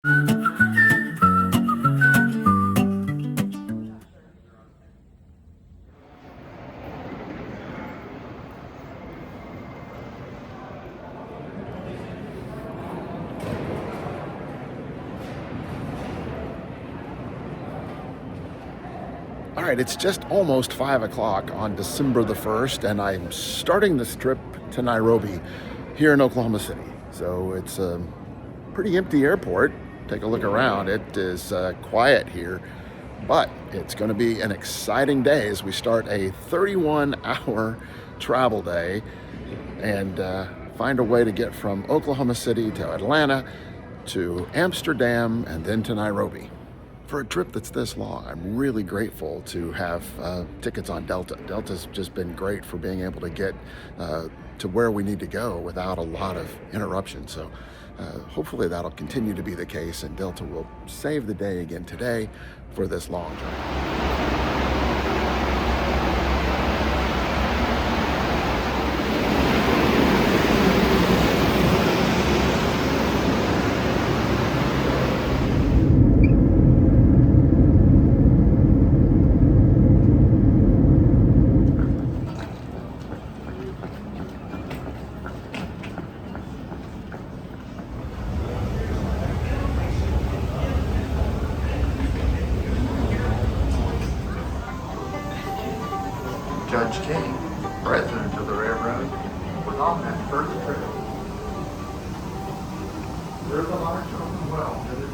All right, it's just almost 5 o'clock on December the 1st, and I'm starting this trip to Nairobi here in Oklahoma City. So it's a pretty empty airport. Take a look around. It is quiet here, but it's going to be an exciting day as we start a 31-hour travel day and find a way to get from Oklahoma City to Atlanta to Amsterdam and then to Nairobi. For a trip that's this long, I'm really grateful to have tickets on Delta. Delta's just been great for being able to get to where we need to go without a lot of interruption. So hopefully that'll continue to be the case, and Delta will save the day again today for this long journey. Judge King, president of the railroad, was on that first trip. There's a large open well to the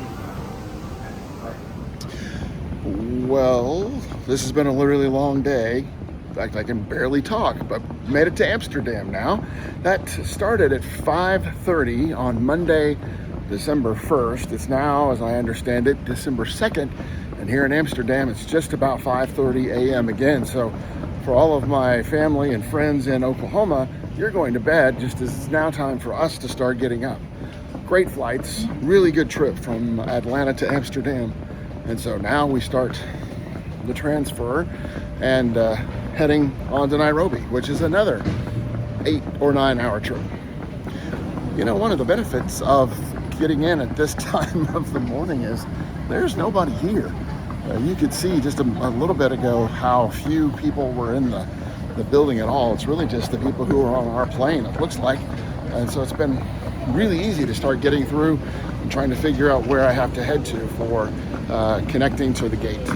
east. Well, this has been a really long day. In fact, I can barely talk, but made it to Amsterdam now. That started at 5:30 on Monday, December 1st. It's now, as I understand it, December 2nd. And here in Amsterdam, it's just about 5:30 a.m. again. So for all of my family and friends in Oklahoma, you're going to bed just as it's now time for us to start getting up. Great flights, really good trip from Atlanta to Amsterdam. And so now we start the transfer and heading on to Nairobi, which is another 8 or 9 hour trip. You know, one of the benefits of getting in at this time of the morning is there's nobody here. You could see just a little bit ago how few people were in the building at all. It's really just the people who are on our plane, it looks like. And so it's been really easy to start getting through and trying to figure out where I have to head to for connecting to the gate.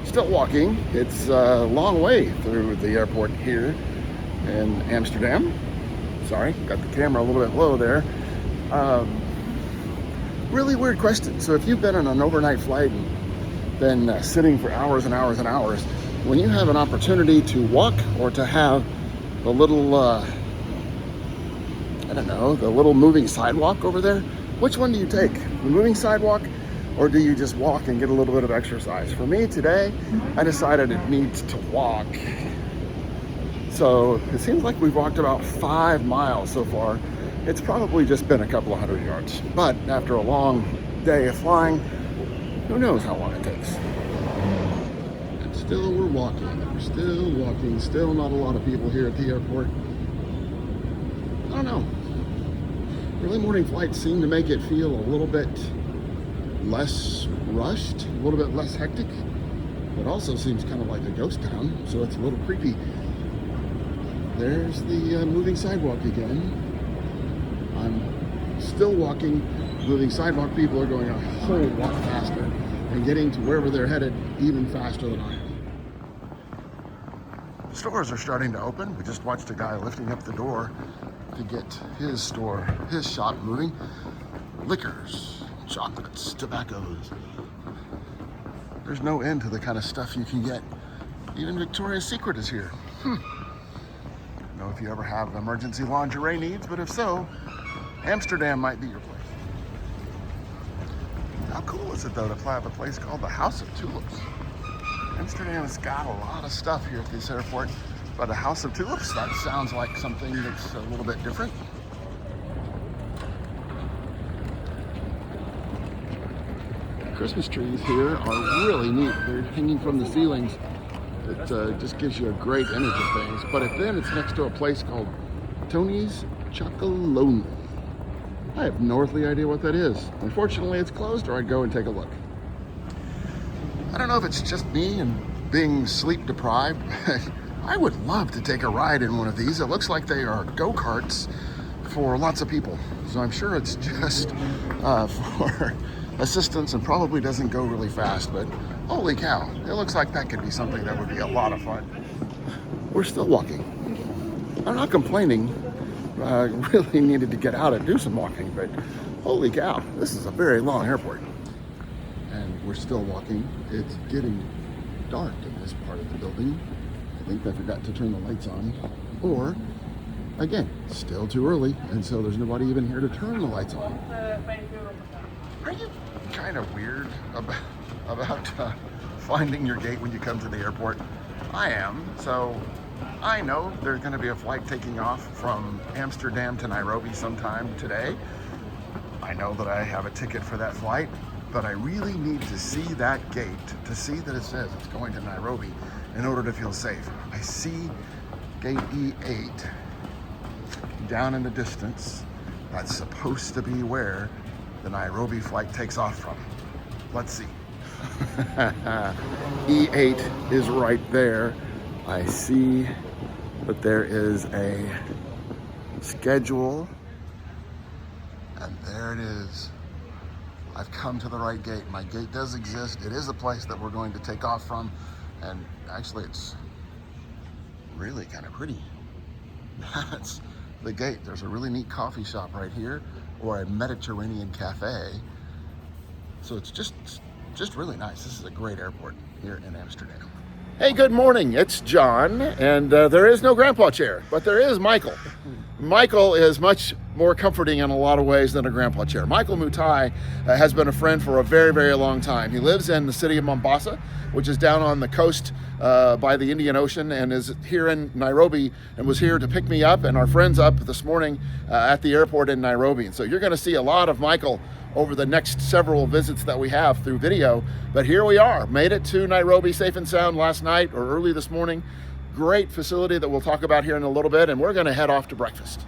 Still walking. It's a long way through the airport here in Amsterdam. Sorry, got the camera a little bit low there. Really weird question. So if you've been on an overnight flight and been sitting for hours and hours and hours, when you have an opportunity to walk or to have the little, I don't know, the little moving sidewalk over there, which one do you take? The moving sidewalk, or do you just walk and get a little bit of exercise? For me today, I decided it needs to walk. So it seems like we've walked about 5 miles so far. It's probably just been a couple of 100 yards. But after a long day of flying, who knows how long it takes. And still we're walking, still not a lot of people here at the airport. I don't know. Early morning flights seem to make it feel a little bit less rushed, a little bit less hectic. It also seems kind of like a ghost town, so it's a little creepy. There's the moving sidewalk again. I'm still walking. Moving sidewalk people are going a whole lot faster and getting to wherever they're headed even faster than I am. Stores are starting to open. We just watched a guy lifting up the door to get his shop moving. Liquors, chocolates, tobaccos. There's no end to the kind of stuff you can get. Even Victoria's Secret is here. I don't know if you ever have emergency lingerie needs, but if so, Amsterdam might be your place. How cool is it though to have a place called the House of Tulips? Amsterdam has got a lot of stuff here at this airport, but a House of Tulips, that sounds like something that's a little bit different. Christmas trees here are really neat. They're hanging from the ceilings. It just gives you a great image of things. But then it's next to a place called Tony's Chocolonely. I have no earthly idea what that is. Unfortunately, it's closed, or I'd go and take a look. I don't know if it's just me and being sleep deprived, but I would love to take a ride in one of these. It looks like they are go-karts for lots of people. So I'm sure it's just for assistance and probably doesn't go really fast, but holy cow, it looks like that could be something that would be a lot of fun. We're still walking. I'm not complaining. I really needed to get out and do some walking, but holy cow, this is a very long airport. And we're still walking. It's getting dark in this part of the building. I think I forgot to turn the lights on, or again, still too early, and so there's nobody even here to turn the lights on. Are you kind of weird about finding your gate when you come to the airport? I am. So I know there's going to be a flight taking off from Amsterdam to Nairobi sometime today. I know that I have a ticket for that flight, but I really need to see that gate to see that it says it's going to Nairobi in order to feel safe. I see gate E8 down in the distance. That's supposed to be where the Nairobi flight takes off from. Let's see. E8 is right there. I see that there is a schedule, and there it is. I've come to the right gate. My gate does exist. It is a place that we're going to take off from, and actually it's really kind of pretty. That's the gate. There's a really neat coffee shop right here, or a Mediterranean cafe. So it's just really nice. This is a great airport here in Amsterdam. Hey, good morning. It's John, and there is no grandpa chair, but there is Michael. Michael is much more comforting in a lot of ways than a grandpa chair. Michael Mutai has been a friend for a very, very long time. He lives in the city of Mombasa, which is down on the coast by the Indian Ocean, and is here in Nairobi, and was here to pick me up and our friends up this morning at the airport in Nairobi. And so you're going to see a lot of Michael over the next several visits that we have through video. But here we are, made it to Nairobi safe and sound last night or early this morning. Great facility that we'll talk about here in a little bit, and we're going to head off to breakfast.